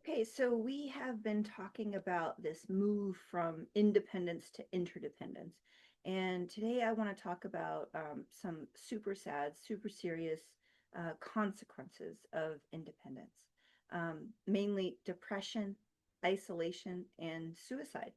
Okay, so we have been talking about this move from independence to interdependence. And today I want to talk about some super sad, super serious consequences of independence, mainly depression, isolation, and suicide.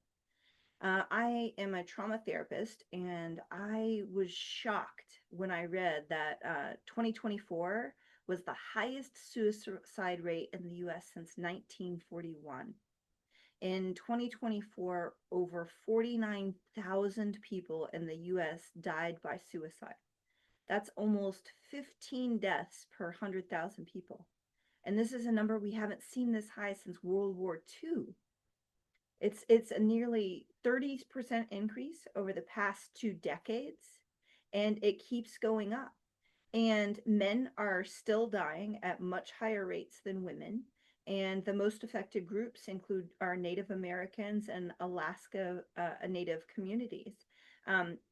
I am a trauma therapist, and I was shocked when I read that 2024 was the highest suicide rate in the US since 1941. In 2024, over 49,000 people in the US died by suicide. That's almost 15 deaths per 100,000 people. And this is a number we haven't seen this high since World War II. It's a nearly 30% increase over the past 2 decades, and it keeps going up. And men are still dying at much higher rates than women. And the most affected groups include our Native Americans and Alaska Native communities.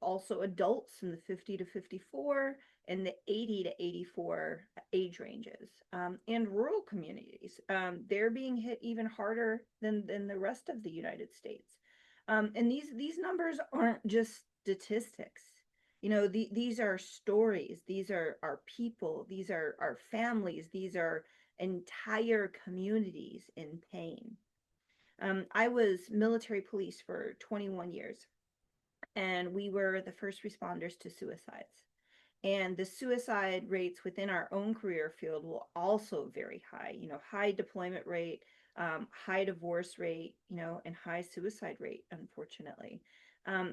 Also, adults in the 50 to 54 and the 80 to 84 age ranges, and rural communities. They're being hit even harder than the rest of the United States. And these numbers aren't just statistics. These are stories, these are our people, these are our families, these are entire communities in pain. I was military police for 21 years, and we were the first responders to suicides. And the suicide rates within our own career field were also very high, high deployment rate, high divorce rate, and high suicide rate, unfortunately.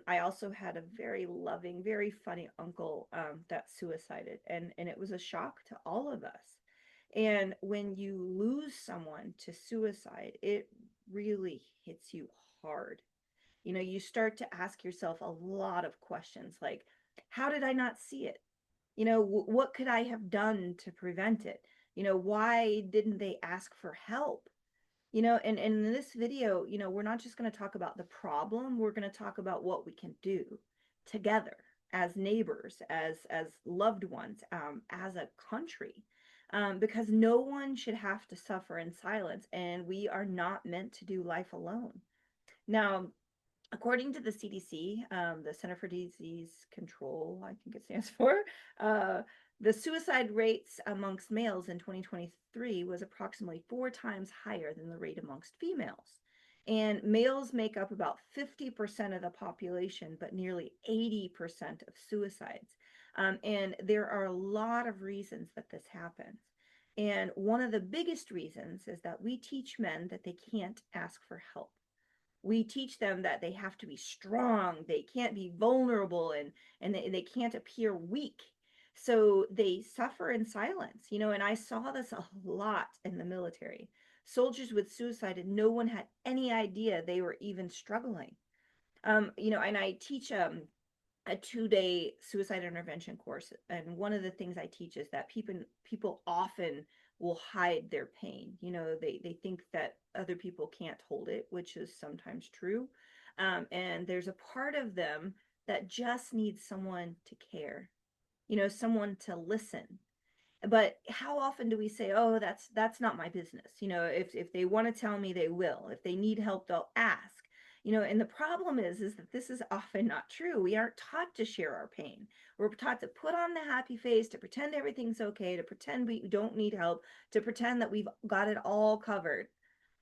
I also had a very loving, very funny uncle that suicided, and it was a shock to all of us. And when you lose someone to suicide, it really hits you hard. You start to ask yourself a lot of questions like, how did I not see it? What could I have done to prevent it? Why didn't they ask for help? And in this video, we're not just going to talk about the problem, we're going to talk about what we can do together as neighbors, as loved ones, as a country. Because no one should have to suffer in silence, and we are not meant to do life alone. Now, according to the CDC, the Center for Disease Control, I think it stands for, uh, the suicide rates amongst males in 2023 was approximately 4 times higher than the rate amongst females. And males make up about 50% of the population, but nearly 80% of suicides. And there are a lot of reasons that this happens. And one of the biggest reasons is that we teach men that they can't ask for help. We teach them that they have to be strong, they can't be vulnerable, and they can't appear weak, so they suffer in silence. And I saw this a lot in the military. Soldiers with suicide, and no one had any idea they were even struggling. And I teach a 2-day suicide intervention course, and one of the things I teach is that people often will hide their pain. They think that other people can't hold it, which is sometimes true. And there's a part of them that just needs someone to care, someone to listen. But how often do we say, oh, that's not my business? If they want to tell me, they will. If they need help, they'll ask. And the problem is that this is often not true. We aren't taught to share our pain. We're taught to put on the happy face, to pretend everything's okay, to pretend we don't need help, to pretend that we've got it all covered,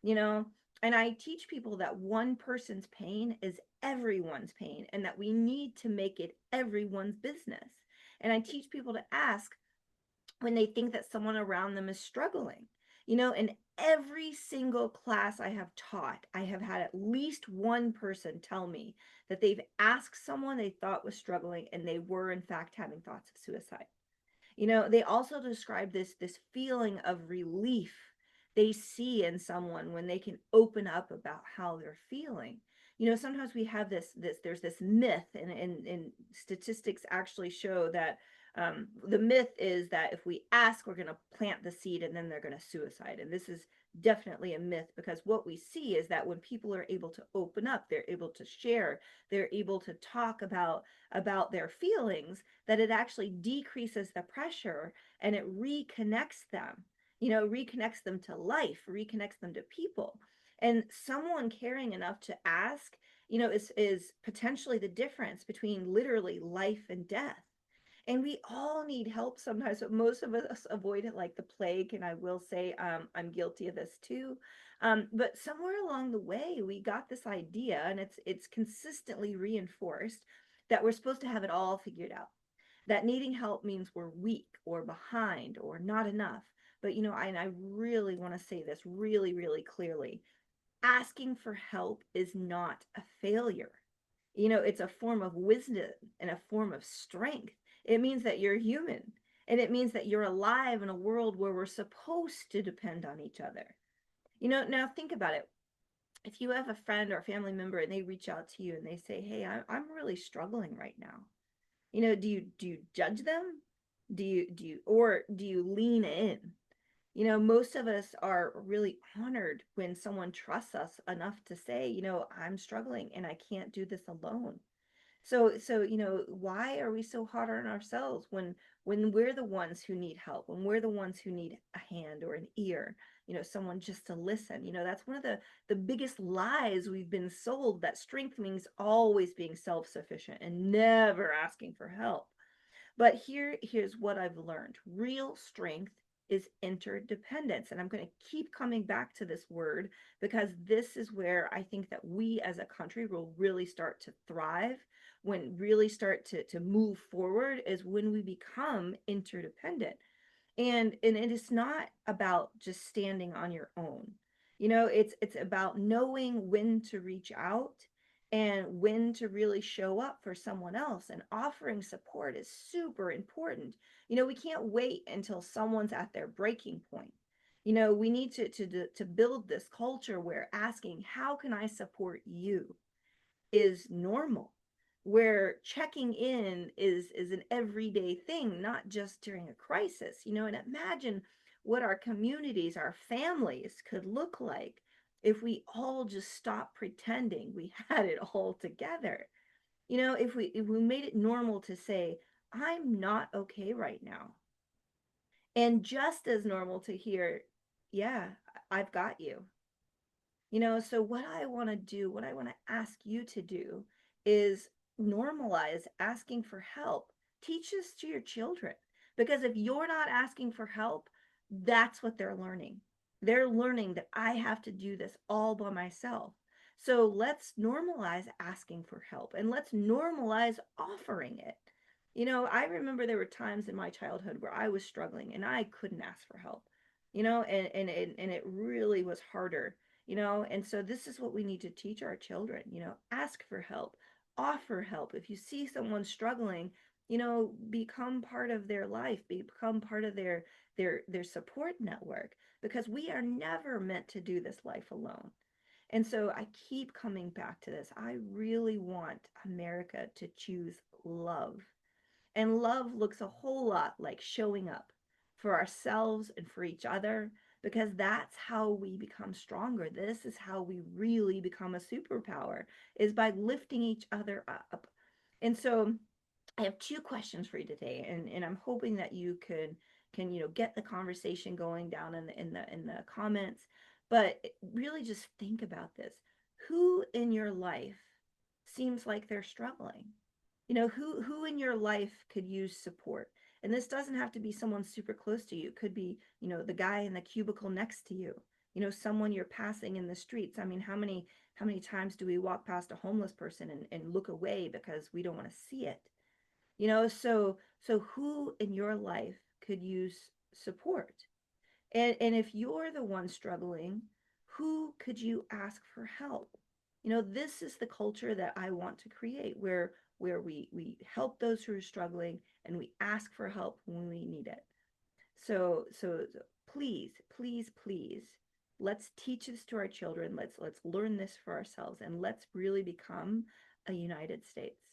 you know and I teach people that one person's pain is everyone's pain, and that we need to make it everyone's business. And I teach people to ask when they think that someone around them is struggling. In every single class I have taught, I have had at least one person tell me that they've asked someone they thought was struggling, and they were in fact having thoughts of suicide. They also describe this feeling of relief they see in someone when they can open up about how they're feeling. Sometimes we have there's this myth, and statistics actually show that the myth is that if we ask, we're going to plant the seed and then they're going to suicide. And this is definitely a myth, because what we see is that when people are able to open up, they're able to share, they're able to talk about their feelings, that it actually decreases the pressure and it reconnects them. reconnects them to life, reconnects them to people. And someone caring enough to ask, is potentially the difference between literally life and death. And we all need help sometimes, but most of us avoid it like the plague. And I will say, I'm guilty of this too. But somewhere along the way, we got this idea, and it's consistently reinforced, that we're supposed to have it all figured out. That needing help means we're weak or behind or not enough. But I really want to say this really, really clearly. Asking for help is not a failure. It's a form of wisdom and a form of strength. It means that you're human, and it means that you're alive in a world where we're supposed to depend on each other. Now think about it. If you have a friend or a family member and they reach out to you and they say, "Hey, I'm really struggling right now," do you judge them? Do you lean in? Most of us are really honored when someone trusts us enough to say, "I'm struggling and I can't do this alone." So why are we so hard on ourselves when we're the ones who need help, when we're the ones who need a hand or an ear, someone just to listen? That's one of the biggest lies we've been sold, that strength means always being self-sufficient and never asking for help. But here's what I've learned. Real strength is interdependence. And I'm going to keep coming back to this word, because this is where I think that we as a country will really start to thrive, when really start to move forward, is when we become interdependent. And it is not about just standing on your own. It's about knowing when to reach out and when to really show up for someone else, and offering support is super important. We can't wait until someone's at their breaking point. We need to build this culture where asking, "How can I support you?" is normal, where checking in is an everyday thing, not just during a crisis. And imagine what our communities, our families could look like if we all just stopped pretending we had it all together. If we made it normal to say, "I'm not okay right now," and just as normal to hear, "Yeah, I've got you." So what I want to do, what I want to ask you to do, is normalize asking for help. Teach this to your children, because if you're not asking for help, that's what they're learning. They're learning that I have to do this all by myself. So let's normalize asking for help, and let's normalize offering it. I remember there were times in my childhood where I was struggling and I couldn't ask for help. And it really was harder. And so this is what we need to teach our children. Ask for help, offer help. If you see someone struggling, become part of their life, become part of their support network, because we are never meant to do this life alone. And so I keep coming back to this. I really want America to choose love. And love looks a whole lot like showing up for ourselves and for each other, because that's how we become stronger. This is how we really become a superpower, is by lifting each other up. And so I have two questions for you today, and I'm hoping that you can get the conversation going down in the comments. But really just think about this. Who in your life seems like they're struggling? Who in your life could use support? And this doesn't have to be someone super close to you. It could be, the guy in the cubicle next to you, someone you're passing in the streets. I mean, how many times do we walk past a homeless person and look away because we don't want to see it? So who in your life could use support? And if you're the one struggling, who could you ask for help? This is the culture that I want to create, where we help those who are struggling, and we ask for help when we need it. So please, please, please, let's teach this to our children. Let's learn this for ourselves, and let's really become a United States.